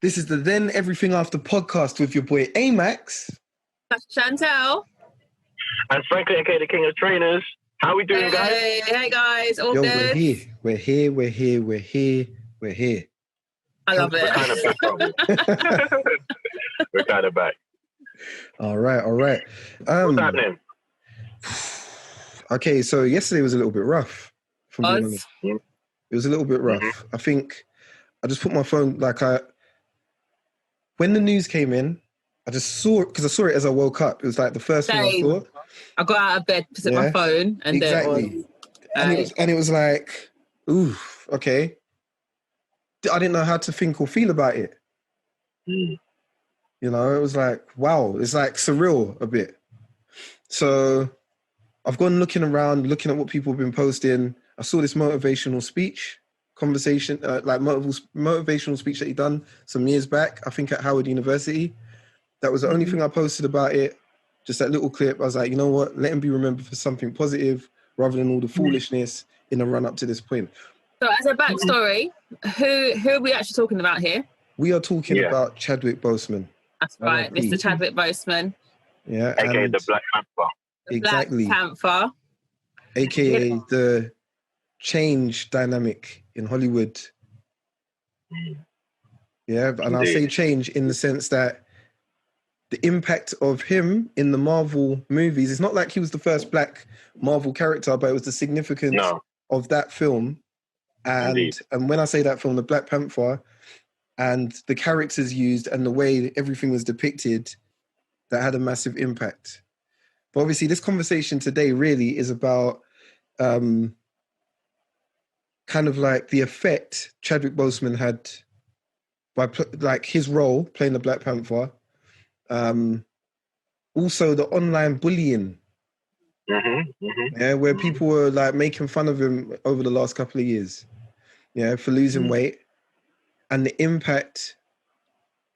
This is the Then Everything After podcast with your boy Amax. Chantel. And Franklin, aka the King of Trainers. How we doing, guys? Hey guys, all Yo, good? We're here. I love it. We're kind of back, aren't we? We're kind of back. All right. What's happening? Okay, so yesterday was a little bit rough. From being honest. It was a little bit rough. Mm-hmm. I think I just put my phone, when the news came in, I just saw it, because I saw it as I woke up. It was like the first thing I saw. I got out of bed to set my phone, and exactly. It was like, ooh, okay. I didn't know how to think or feel about it. Mm. You know, it was like, wow, it's like surreal a bit. So I've gone looking around, looking at what people have been posting. I saw this motivational speech conversation, motivational speech that he done some years back, I think at Howard University. That was the only thing I posted about it. Just that little clip. I was like, you know what? Let him be remembered for something positive rather than all the foolishness in the run up to this point. So as a backstory, who are we actually talking about here? We are talking about Chadwick Boseman. That's right, Mr. Chadwick Boseman. Yeah. AKA the Black Panther. Exactly. Black Panther. AKA the change dynamic in Hollywood. Yeah, and I'll say change in the sense that the impact of him in the Marvel movies, it's not like he was the first black Marvel character, but it was the significance of that film. And when I say that film, the Black Panther, and the characters used and the way everything was depicted, that had a massive impact. But obviously this conversation today really is about kind of like the effect Chadwick Boseman had by his role playing the Black Panther. Also the online bullying, where people were like making fun of him over the last couple of years, for losing weight, and the impact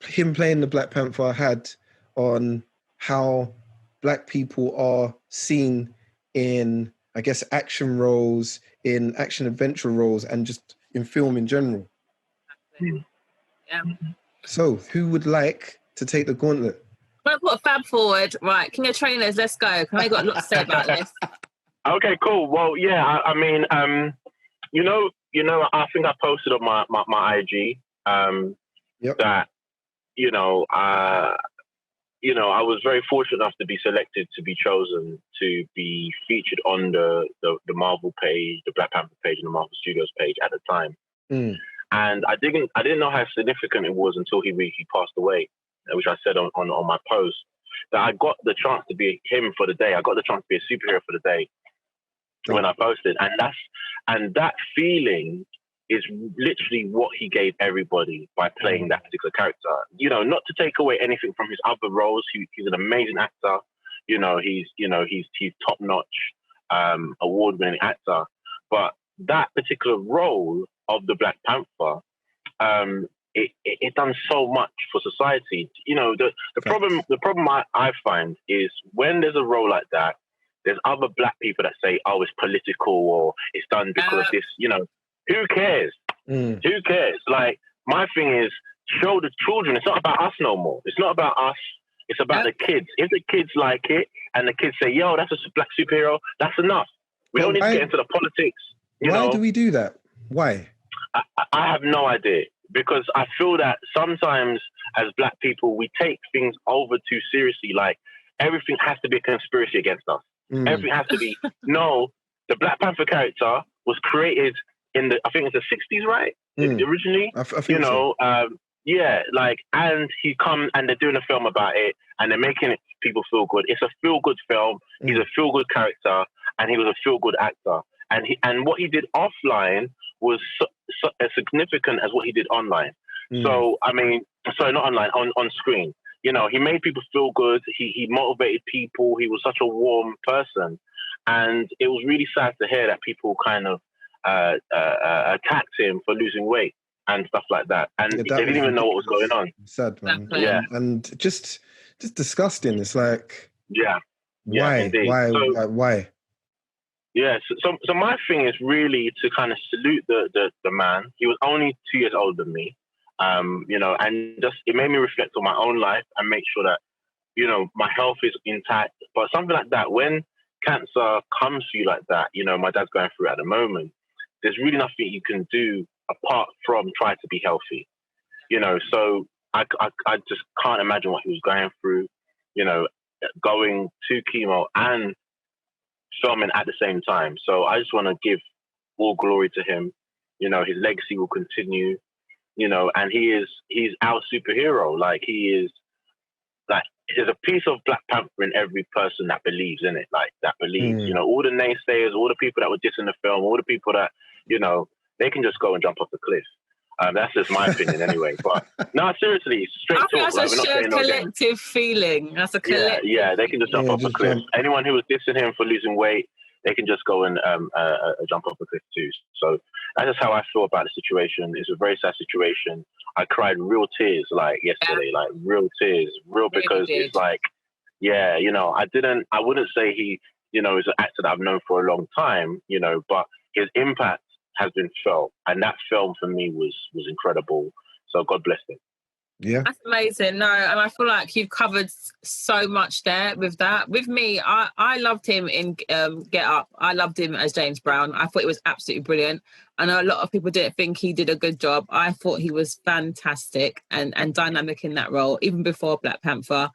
him playing the Black Panther had on how black people are seen in, I guess, action roles, in action adventure roles, and just in film in general. Yeah. So who would like to take the gauntlet? I'm going to put a fab forward. Right, King of Trainers, let's go. I got a lot to say about this. Okay, cool. Well, yeah, I mean, I think I posted on my IG that, I was very fortunate enough to be selected to be chosen to be featured on the Marvel page, the Black Panther page, and the Marvel Studios page at the time. And I didn't know how significant it was until he passed away, which I said on my post, that I got the chance to be him for the day. I got the chance to be a superhero for the day when I posted. And that feeling is literally what he gave everybody by playing that particular character. Not to take away anything from his other roles. He's an amazing actor. He's top-notch, award-winning actor. But that particular role of the Black Panther, it done so much for society. The problem I find is when there's a role like that, there's other black people that say, oh, it's political or it's done because of this, who cares? Who cares? Like, my thing is, show the children. It's not about us no more. It's not about us. It's about the kids. If the kids like it and the kids say, yo, that's a black superhero, that's enough. We don't need to get into the politics. Why do we do that? Why? I have no idea. Because I feel that sometimes as black people, we take things over too seriously. Like, everything has to be a conspiracy against us. Everything has to be, no, the Black Panther character was created in I think it's the 60s, right? Originally, I think so. And he come and they're doing a film about it and they're making it people feel good. It's a feel good film. He's a feel good character and he was a feel good actor. And what he did offline was so as significant as what he did online. So, I mean, sorry, not online, on screen. He made people feel good. He motivated people. He was such a warm person. And it was really sad to hear that people kind of attacked him for losing weight and stuff like that. And they didn't even know what was going on. Sad, man. Yeah. And just disgusting. It's like, why? Why? Yeah, so my thing is really to kind of salute the man. He was only 2 years older than me. You know, and just it made me reflect on my own life and make sure that, you know, my health is intact. But something like that, when cancer comes to you like that, you know, my dad's going through it at the moment, there's really nothing you can do apart from try to be healthy. You know, so I just can't imagine what he was going through, you know, going to chemo and filming at the same time. So I just want to give all glory to him. You know, his legacy will continue, you know, and he's our superhero. Like, he is, like, there's a piece of Black Panther in every person that believes in it, like, that believes, you know, all the naysayers, all the people that were dissing the film, all the people that, you know, they can just go and jump off the cliff. That's just my opinion anyway. But no, seriously, straight talk. That's like, a shared collective feeling. That's a collective. Yeah, they can just jump off a cliff. Anyone who was dissing him for losing weight, they can just go and jump off a cliff too. So that's just how I feel about the situation. It's a very sad situation. I cried real tears like yesterday, like real tears, because it's like, yeah, you know, I wouldn't say he, you know, is an actor that I've known for a long time, you know, but his impact has been felt, and that film for me was incredible. So God bless him. Yeah, that's amazing. No, and I feel like you've covered so much there with that. With me, I loved him in Get Up. I loved him as James Brown. I thought it was absolutely brilliant. I know a lot of people didn't think he did a good job. I thought he was fantastic and dynamic in that role, even before Black Panther.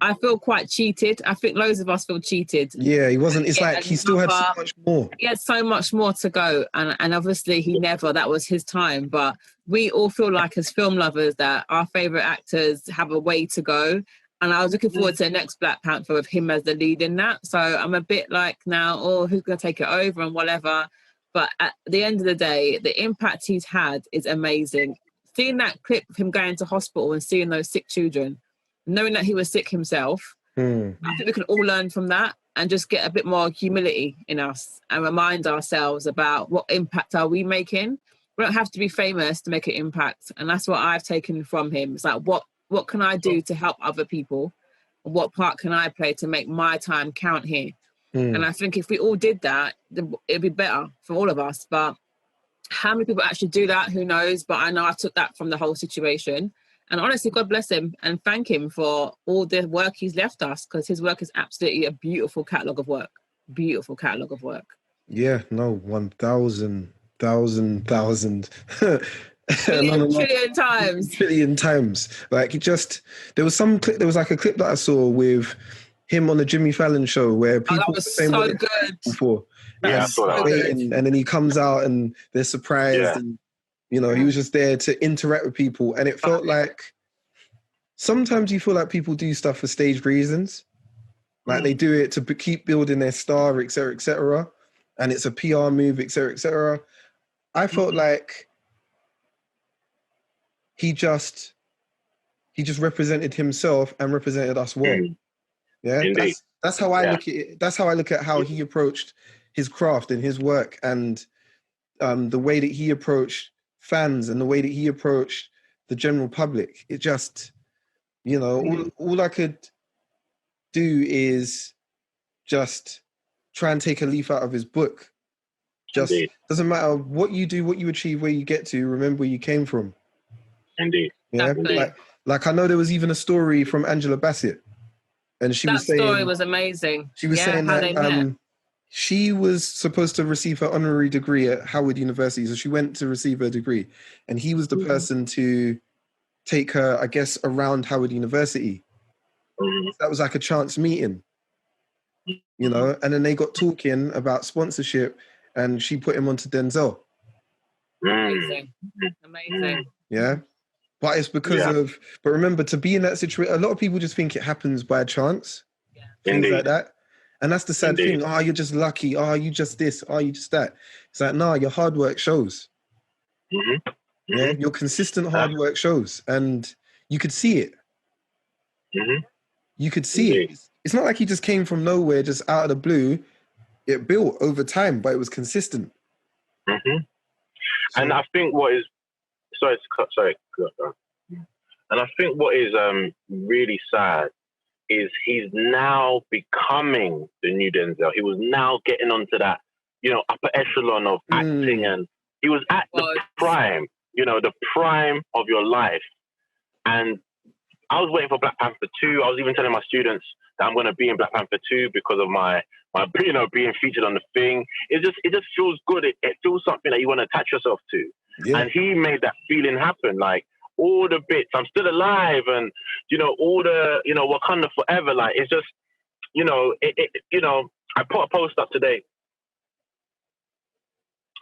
I feel quite cheated. I think loads of us feel cheated. Yeah, he wasn't. It's like he still had so much more. He had so much more to go. And obviously that was his time. But we all feel like, as film lovers, that our favourite actors have a way to go. And I was looking forward to the next Black Panther with him as the lead in that. So I'm a bit like now, who's going to take it over and whatever. But at the end of the day, the impact he's had is amazing. Seeing that clip of him going to hospital and seeing those sick children, knowing that he was sick himself, I think we can all learn from that and just get a bit more humility in us and remind ourselves about what impact are we making. We don't have to be famous to make an impact. And that's what I've taken from him. It's like, what can I do to help other people? What part can I play to make my time count here? And I think if we all did that, it'd be better for all of us. But how many people actually do that? Who knows? But I know I took that from the whole situation. And honestly, God bless him and thank him for all the work he's left us, because his work is absolutely a beautiful catalogue of work. Beautiful catalogue of work. Yeah, no, 1,000. Trillion times. Trillion times. Like, there was like a clip that I saw with him on the Jimmy Fallon show where people that was so good. Before. Yeah, I saw that. And then he comes out and they're surprised and, you know, he was just there to interact with people. And it felt like sometimes you feel like people do stuff for staged reasons. Like they do it to keep building their star, et cetera, and it's a PR move, et cetera. I felt like he just represented himself and represented us well. Yeah, that's how I look at it. That's how I look at how he approached his craft and his work, and the way that he approached fans and the way that he approached the general public. It just, you know, all I could do is just try and take a leaf out of his book. Just doesn't matter what you do, what you achieve, where you get to, remember where you came from. Indeed. Yeah. Like I know there was even a story from Angela Bassett, and she was saying that story was amazing. She was saying that she was supposed to receive her honorary degree at Howard University, so she went to receive her degree, and he was the person to take her, I guess, around Howard University. That was like a chance meeting, you know, and then they got talking about sponsorship, and she put him onto Denzel. Amazing. Yeah. But it's because but remember, to be in that situation, a lot of people just think it happens by chance. Things like that. And that's the sad thing. Oh, you're just lucky. Oh, you just this. Oh, you just that. It's like, no, your hard work shows. Yeah, your consistent hard work shows. And you could see it. You could see it. It's not like he just came from nowhere, just out of the blue. It built over time, but it was consistent. And I think what is... And I think what is really sad is he's now becoming the new Denzel. He was now getting onto that, you know, upper echelon of acting, and he was at the prime. the prime of your life. And I was waiting for Black Panther 2. I was even telling my students that I'm going to be in Black Panther 2 because of my being featured on the thing. It just feels good. It feels something that you want to attach yourself to. Yeah. And he made that feeling happen. Like, all the bits, I'm still alive, and all the Wakanda forever. Like, it's just I put a post up today,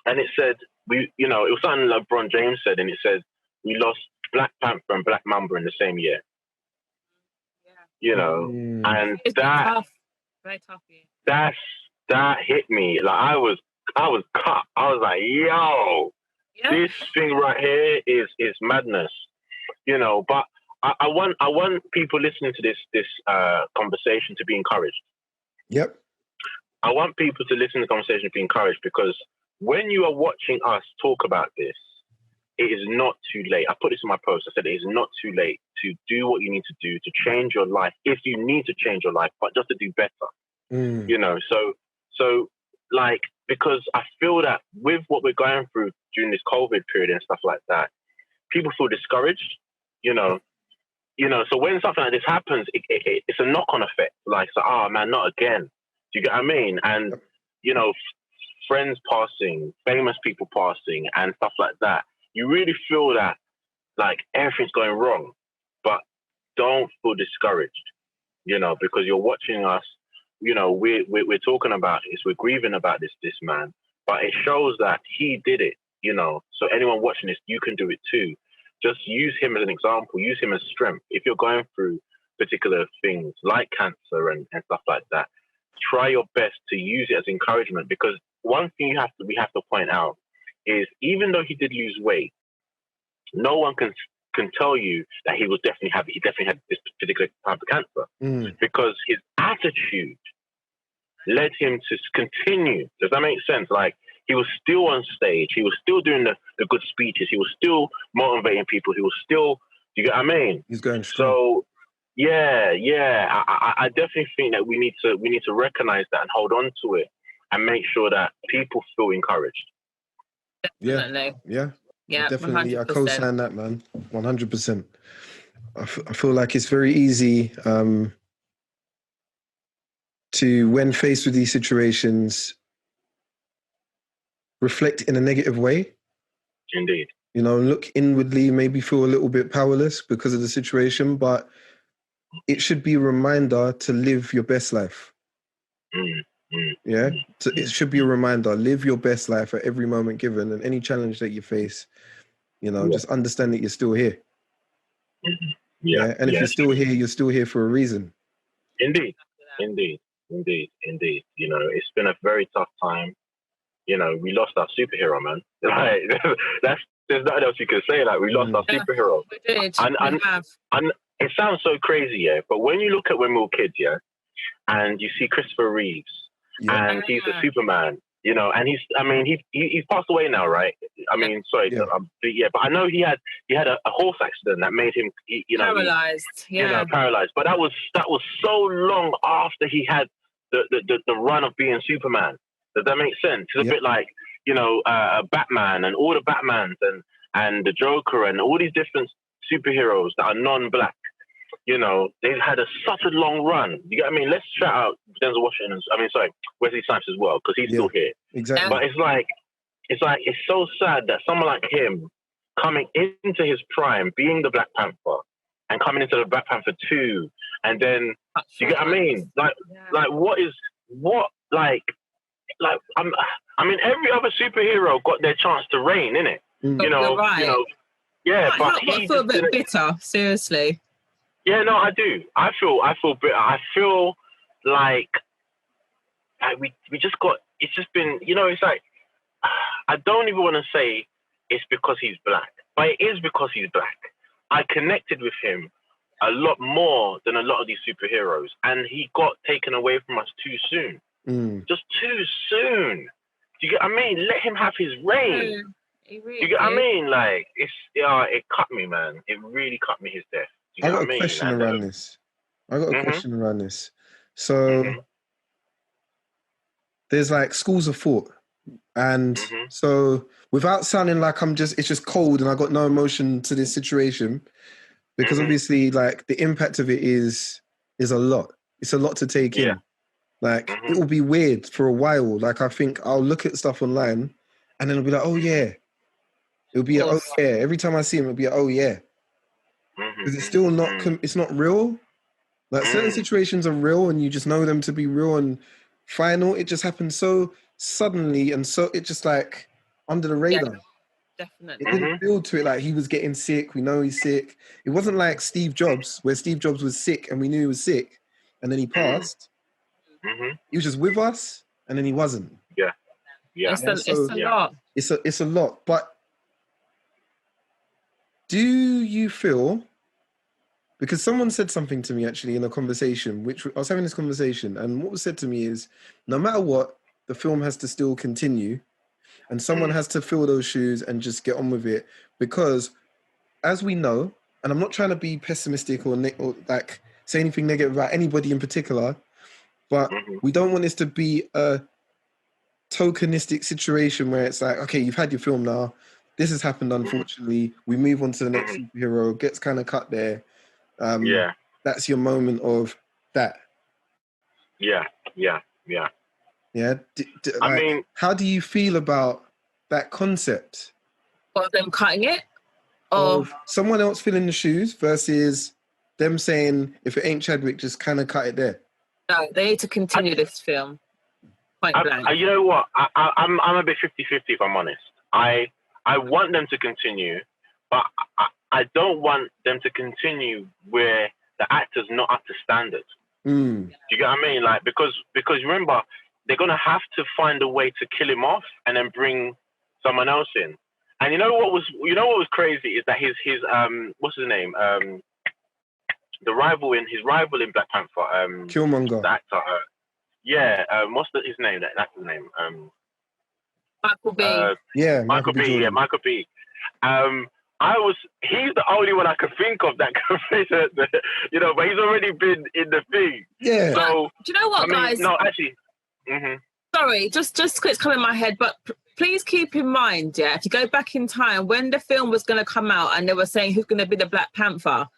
and it said it was something LeBron James said, and it said we lost Black Panther and Black Mamba in the same year. And it's that tough. Very tough. Yeah. That hit me. Like, I was cut. I was like, yo, this thing right here is madness. But I want people listening to this conversation to be encouraged. Yep. I want people to listen to the conversation to be encouraged, because when you are watching us talk about this, it is not too late. I put this in my post. I said it is not too late to do what you need to do to change your life, if you need to change your life, but just to do better. So like, because I feel that with what we're going through during this COVID period and stuff like that, people feel discouraged, so when something like this happens, it's a knock-on effect. Like, so, oh man, not again. Do you get what I mean? And, friends passing, famous people passing and stuff like that, you really feel that, like, everything's going wrong. But don't feel discouraged, because you're watching us, we're talking about this, we're grieving about this man, but it shows that he did it, so anyone watching this, you can do it too. Just use him as an example, use him as strength. If you're going through particular things like cancer and stuff like that, try your best to use it as encouragement, because one thing we have to point out is, even though he did lose weight, no one can tell you that he definitely had this particular type of cancer, because his attitude led him to continue. Does that make sense? Like, he was still on stage, he was still doing the good speeches, he was still motivating people, he was still, you get what I mean? He's going strong. So I definitely think that we need to recognize that and hold on to it and make sure that people feel encouraged. Definitely. Yeah, definitely. 100%. I co-sign that, man. 100%. I feel like it's very easy to, when faced with these situations, reflect in a negative way. Indeed. Look inwardly, maybe feel a little bit powerless because of the situation, but it should be a reminder to live your best life. So it should be a reminder, live your best life at every moment given, and any challenge that you face, just understand that you're still here. And if you're still here, you're still here for a reason. Indeed. It's been a very tough time. We lost our superhero, man. Like, there's nothing else you can say. Like, we lost our superhero. We did. And it sounds so crazy, but when you look at when we were kids, and you see Christopher Reeves, and he's a Superman, and he's passed away now, right? I mean, sorry, but I know he had a horse accident that made him, paralyzed. Paralyzed. But that was so long after he had the run of being Superman. Does that make sense? It's a bit like, Batman and all the Batmans and the Joker and all these different superheroes that are non-black. They've had such a long run. You get what I mean? Let's shout out Denzel Washington. Wesley Snipes as well, because he's still here. Exactly. But it's so sad that someone like him, coming into his prime, being the Black Panther, and coming into the Black Panther 2, and then you get what I mean? Every other superhero got their chance to reign, innit? But I feel a bit bitter, seriously. Yeah, no, I do. I feel bitter. I feel like we just got. It's just been. It's like, I don't even want to say it's because he's black, but it is because he's black. I connected with him a lot more than a lot of these superheroes, and he got taken away from us too soon. Just too soon. Do you get what I mean? Let him have his reign. Really, you get what I mean? Like, it cut me, man. It really cut me, his death. I got a question around this. So there's like schools of thought, and so without sounding like it's just cold and I got no emotion to this situation, because obviously like the impact of it is a lot. It's a lot to take in. Like it will be weird for a while. Like I think I'll look at stuff online and then it'll be like, oh yeah. It'll be oh yeah. Every time I see him, it'll be oh yeah. Because it's still not, it's not real. Like certain situations are real and you just know them to be real and final. It just happened so suddenly and so it just like under the radar. Yeah, definitely. It didn't build to it like he was getting sick. We know he's sick. It wasn't like Steve Jobs, where Steve Jobs was sick and we knew he was sick and then he passed. He was just with us and then he wasn't. Yeah. It's a lot. It's a lot. But do you feel, because someone said something to me actually in a conversation, which I was having this conversation, and what was said to me is, no matter what, the film has to still continue, and someone has to fill those shoes and just get on with it, because as we know, and I'm not trying to be pessimistic or like say anything negative about anybody in particular, but we don't want this to be a tokenistic situation where it's like, okay, you've had your film now, this has happened, unfortunately, we move on to the next superhero, gets kind of cut there. That's your moment of that. Yeah. I mean, how do you feel about that concept? Of them cutting it? Of someone else filling the shoes versus them saying, if it ain't Chadwick, just kind of cut it there. No, they need to continue this film. Point blank. You know what? I'm a bit 50-50 if I'm honest. I want them to continue, but I don't want them to continue where the actor's not up to standard. Do you get what I mean? Like because remember, they're gonna have to find a way to kill him off and then bring someone else in. And you know what was crazy is that his what's his name? His rival in Black Panther, Killmonger. The actor. What's his name? That's his name. Michael B. Michael B. Yeah, Michael B. He's the only one I could think of that could face it, you know, but he's already been in the thing. Yeah. So do you know what, guys? No, actually. Sorry, just quick come in my head, but please keep in mind, if you go back in time when the film was going to come out and they were saying who's going to be the Black Panther,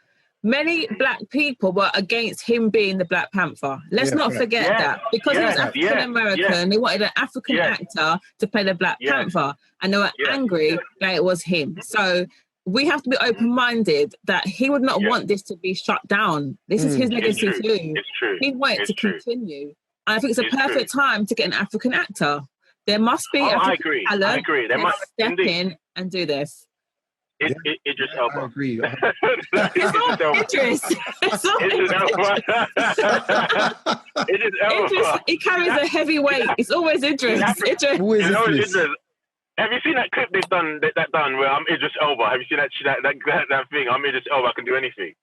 many black people were against him being the Black Panther. Let's not forget that. Because he was African American, they wanted an African actor to play the Black Panther, and they were angry that it was him. So we have to be open-minded that he would not want this to be shut down. This is his legacy too. It's true. He wanted to continue. And I think it's a perfect time to get an African actor. There must be African talent. I agree. They must step in and do this. Idris Elba. I agree. It's all Idris. Idris Elba. He carries a heavy weight. It's always Idris. Always Idris. Have you seen that clip they've done where I'm Idris Elba? Have you seen that thing? I'm Idris Elba. I can do anything.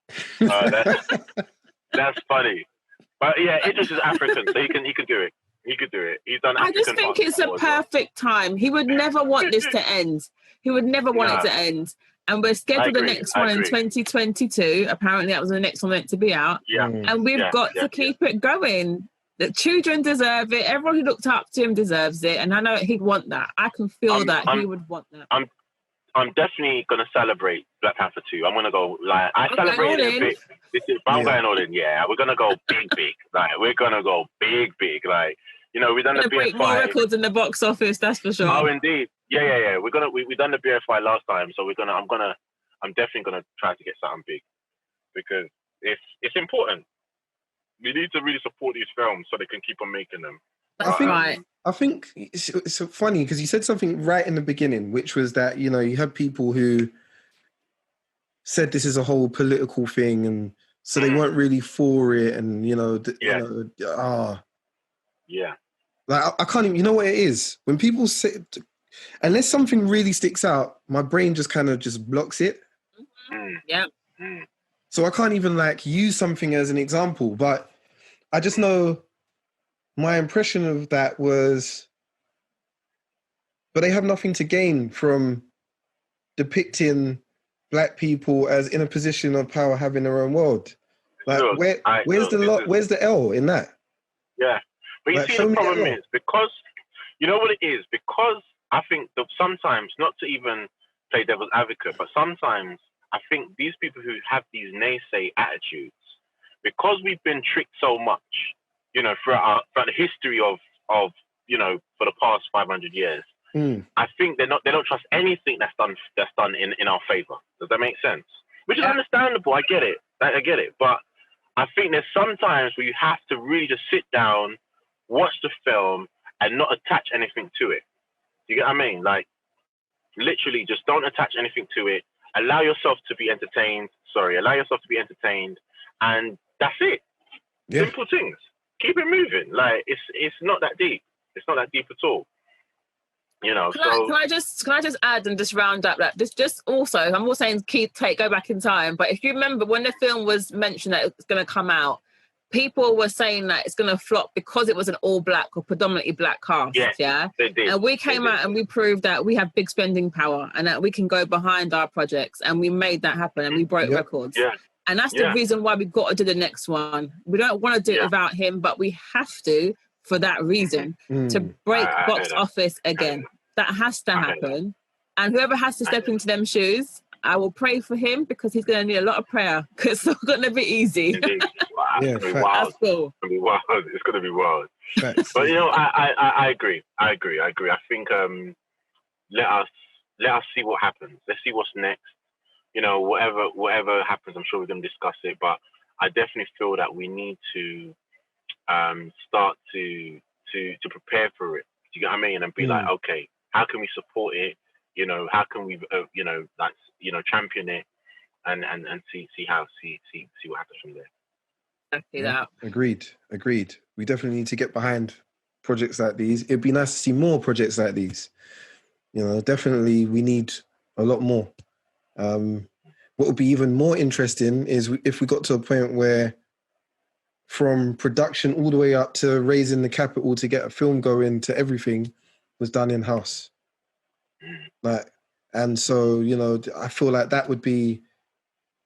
That's funny. But yeah, Idris is African, so he can do it. He could do it. He's done. I just think it's a perfect time. He would never want this to end. He would never want it to end. And we're scheduled the next one in 2022. Apparently, that was the next one meant to be out. Yeah. And we've got to keep it going. The children deserve it. Everyone who looked up to him deserves it. And I know he'd want that. I can feel he would want that. I'm definitely going to celebrate Black Panther 2. I'm going to go, like, I celebrated it a bit. I'm going all in, we're going to go big. Like, we're going to go big. Like, you know, we've done the BFI. Break more records in the box office, that's for sure. Oh, indeed. Yeah. We've done the BFI last time, so I'm definitely going to try to get something big because it's important. We need to really support these films so they can keep on making them. That's right. I think it's so funny because you said something right in the beginning, which was that, you know, you had people who said this is a whole political thing, and so they weren't really for it, and like I can't even. You know what it is when people say, unless something really sticks out, my brain just kind of just blocks it. Yeah. So I can't even like use something as an example, but I just know. My impression of that was, but they have nothing to gain from depicting black people as in a position of power having their own world. Like, where's the L in that? Yeah, but you see, the problem is because you know what it is, because I think that sometimes, not to even play devil's advocate, but sometimes I think these people who have these naysay attitudes, because we've been tricked so much, throughout the history of for the past 500 years, I think they don't trust anything that's done in our favor. Does that make sense? Which is understandable. I get it. But I think there's sometimes where you have to really just sit down, watch the film, and not attach anything to it. You get what I mean? Like, literally, just don't attach anything to it. Allow yourself to be entertained. And that's it. Yeah. Simple things. Keep it moving. Like, it's not that deep. It's not that deep at all. Can I just add and just round up that this just also, I'm not saying go back in time, but if you remember when the film was mentioned that it's going to come out, people were saying that it's going to flop because it was an all black or predominantly black cast. Yeah, they did. And we came out and we proved that we have big spending power and that we can go behind our projects, and we made that happen and we broke records. Yeah. And that's the reason why we've got to do the next one. We don't want to do it without him, but we have to for that reason to break box office again. That has to happen. And whoever has to step into them shoes, I will pray for him because he's going to need a lot of prayer because it's not going to be easy. Wow, it's going to be wild. That's cool. It's going to be wild. But I agree. I think let us see what happens. Let's see what's next. Whatever happens, I'm sure we're going to discuss it. But I definitely feel that we need to start to prepare for it. Do you get what I mean? And be like, okay, how can we support it? How can we champion it and see what happens from there. Exactly that. Agreed. We definitely need to get behind projects like these. It'd be nice to see more projects like these. Definitely we need a lot more. What would be even more interesting is if we got to a point where from production all the way up to raising the capital to get a film going to everything was done in-house. And so, I feel like that would be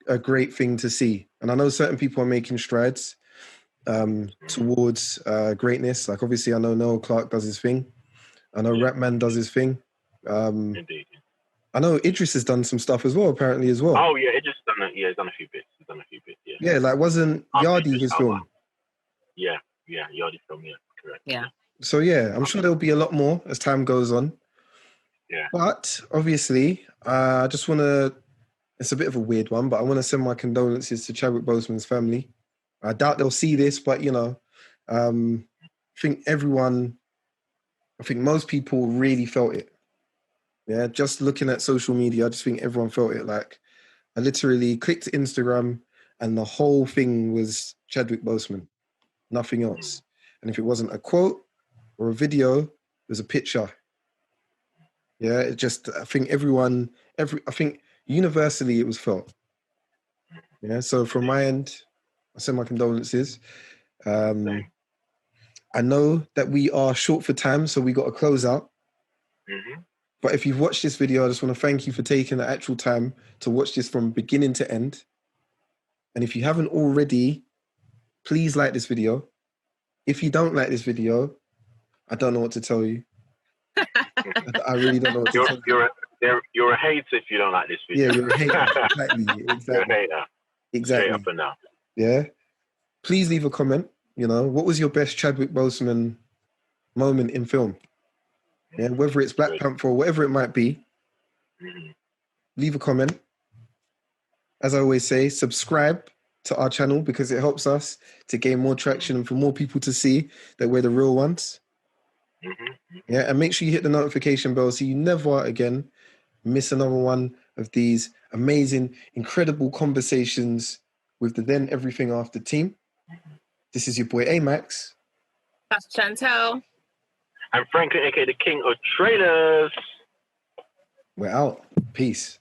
a great thing to see. And I know certain people are making strides towards greatness. Like, obviously, I know Noel Clarke does his thing. I know Rapman does his thing. Indeed. I know Idris has done some stuff as well, apparently, as well. Oh, yeah, Idris he's done a few bits. Yeah, like, wasn't Yardi his film? Yeah, Yardi film, yeah, correct. Yeah. So, yeah, I'm sure there'll be a lot more as time goes on. Yeah. But, obviously, I just want to... It's a bit of a weird one, but I want to send my condolences to Chadwick Boseman's family. I doubt they'll see this, but, I think most people really felt it. Yeah, just looking at social media, I just think everyone felt it. Like, I literally clicked Instagram and the whole thing was Chadwick Boseman, nothing else. And if it wasn't a quote or a video, it was a picture. Yeah, I think I think universally it was felt. Yeah, so from my end, I send my condolences. I know that we are short for time, so we got to close out. Mm-hmm. But if you've watched this video, I just want to thank you for taking the actual time to watch this from beginning to end. And if you haven't already, please like this video. If you don't like this video, I don't know what to tell you. I really don't know what to tell you. You're a hater if you don't like this video. Yeah, you're a hater. Exactly. You're a hater. Exactly. Straight up and down. Yeah. Please leave a comment. What was your best Chadwick Boseman moment in film? Yeah, whether it's Black Panther or whatever it might be, leave a comment. As I always say, subscribe to our channel because it helps us to gain more traction and for more people to see that we're the real ones. Yeah, and make sure you hit the notification bell so you never again miss another one of these amazing, incredible conversations with the Then Everything After team. This is your boy Amax. That's Chantel. I'm Franklin, aka the King of Trailers. We're out. Peace.